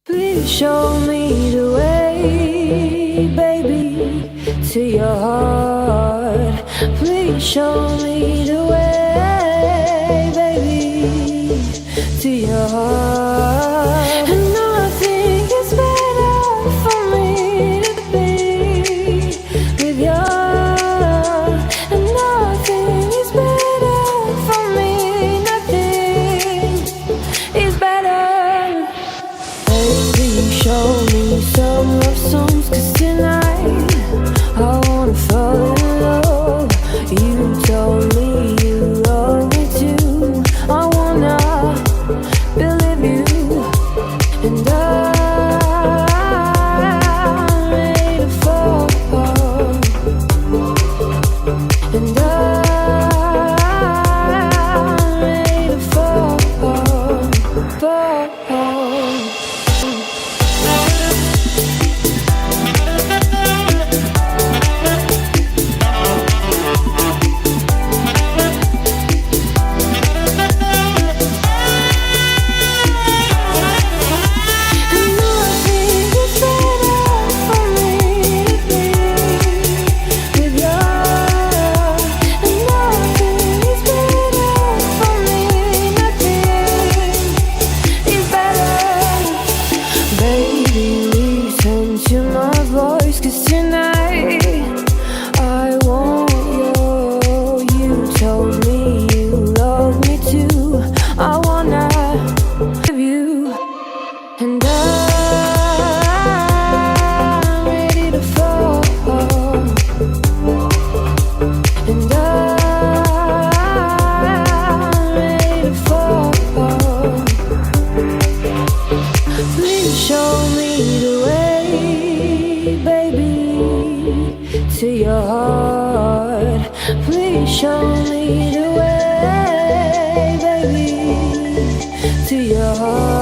Please show me the way, baby, to your heart. Please show me the way, baby, to your heart. And nothing is better for me to be with you. And nothing is better for me, nothing is better. Baby, show me some love songs, 'cause tonight I wanna fall in love. You told me you love me too. I wanna believe you. And I'm ready to fall. And I'm ready to fall. To your heart, please show me the way, baby, to your heart.